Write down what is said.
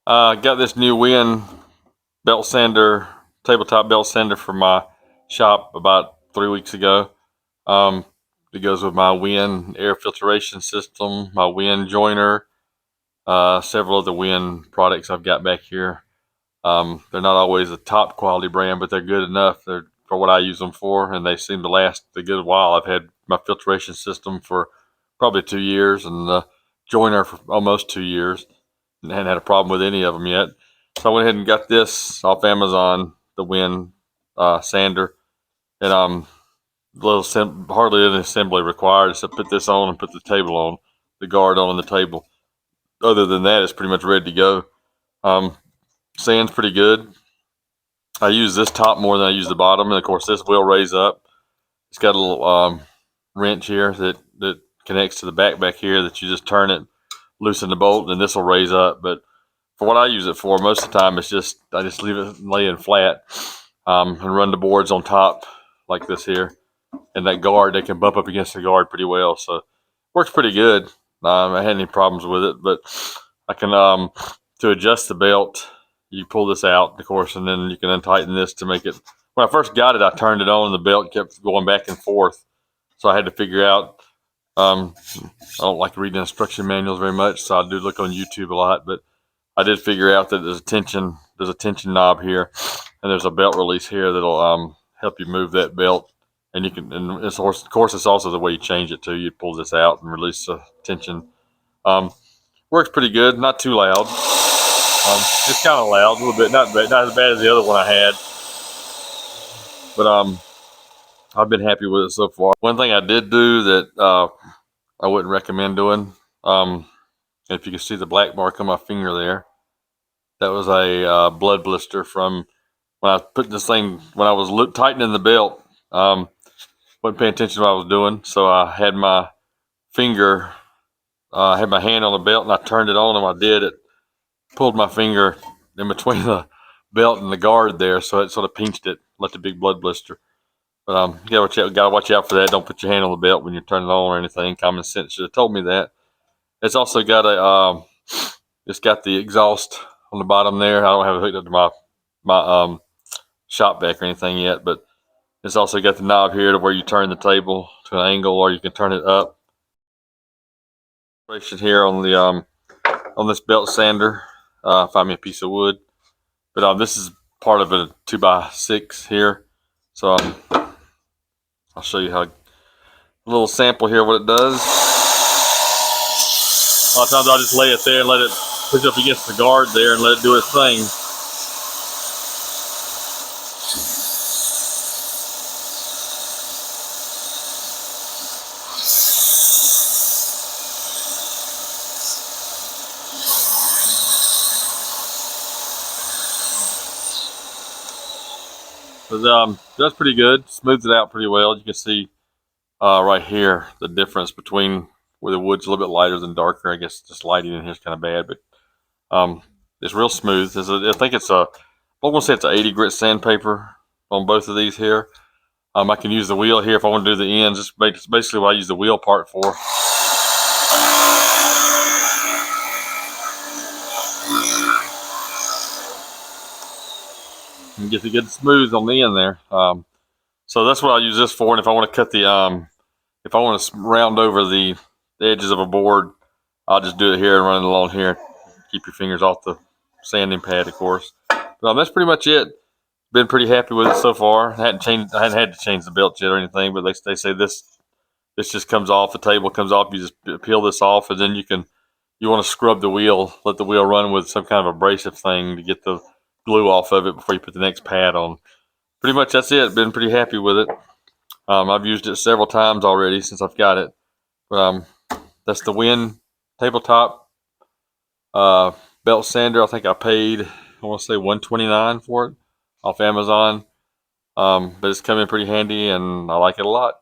Got this new Win belt sander, tabletop belt sander for my shop about 3 weeks ago. It goes with my Win air filtration system, my Win joiner, several other Win products I've got back here. They're not always a top quality brand, but they're good enough. They're for what I use them for, and they seem to last a good while. I've had my filtration system for probably 2 years, and the joiner for almost 2 years, and hadn't had a problem with any of them yet. So I went ahead and got this off Amazon, the Win sander, and hardly any assembly required. Just to put this on and put the table on, the guard on the table. Other than that, it's pretty much ready to go. Sand's pretty good. I use this top more than I use the bottom, and of course this will raise up. It's got a little wrench here that connects to the back here that you just turn it, loosen the bolt, and this will raise up. But for what I use it for, most of the time I just leave it laying flat, and run the boards on top like this here, and that guard, they can bump up against the guard pretty well, so works pretty good. I had any problems with it, but I can to adjust the belt, you pull this out, of course, and then you can untighten this to make it. When I first got it, I turned it on and the belt kept going back and forth, so I had to figure out. I don't like reading instruction manuals very much, so I do look on YouTube a lot, but I did figure out that there's a tension knob here, and there's a belt release here that'll help you move that belt. And you can, and of course, it's also the way you change it too. You pull this out and release the tension. Works pretty good, not too loud. It's kind of loud a little bit, not as bad as the other one I had, but I've been happy with it so far. One thing I did do that I wouldn't recommend doing, if you can see the black mark on my finger there, that was a blood blister from when I put this thing, when I was tightening the belt. Wasn't paying attention to what I was doing, so I had my finger, I had my hand on the belt, and I turned it on, and when I did, it pulled my finger in between the belt and the guard there, so it sort of pinched it, left a big blood blister. But you gotta watch out for that. Don't put your hand on the belt when you're turning it on or anything. Common sense should have told me that. It's also got it's got the exhaust on the bottom there. I don't have it hooked up to my shop vac or anything yet, but it's also got the knob here to where you turn the table to an angle, or you can turn it up. Here on the on this belt sander, find me a piece of wood, but this is part of a 2x6 here. So I'll show you how a little sample here what it does. A lot of times I'll just lay it there and let it push up against the guard there and let it do its thing. But that's pretty good. Smooths it out pretty well. You can see right here the difference between where the wood's a little bit lighter than darker. I guess just lighting in here is kind of bad, but it's real smooth. I think it's I'm gonna say it's a 80 grit sandpaper on both of these here. I can use the wheel here if I want to do the ends. It's basically what I use the wheel part for. And get it good smooth on the end there. So that's what I use this for. And if I want to cut the if I want to round over the edges of a board, I'll just do it here and run it along here. Keep your fingers off the sanding pad, of course. But that's pretty much it. Been pretty happy with it so far. I hadn't had to change the belt yet or anything, but they say this just comes off, the table comes off. You just peel this off, and then you want to scrub the wheel, let the wheel run with some kind of abrasive thing to get the glue off of it before you put the next pad on. Pretty much that's it. Been pretty happy with it. I've used it several times already since I've got it. That's the Win tabletop belt sander. I think I paid, I want to say $129 for it off Amazon. But it's come in pretty handy, and I like it a lot.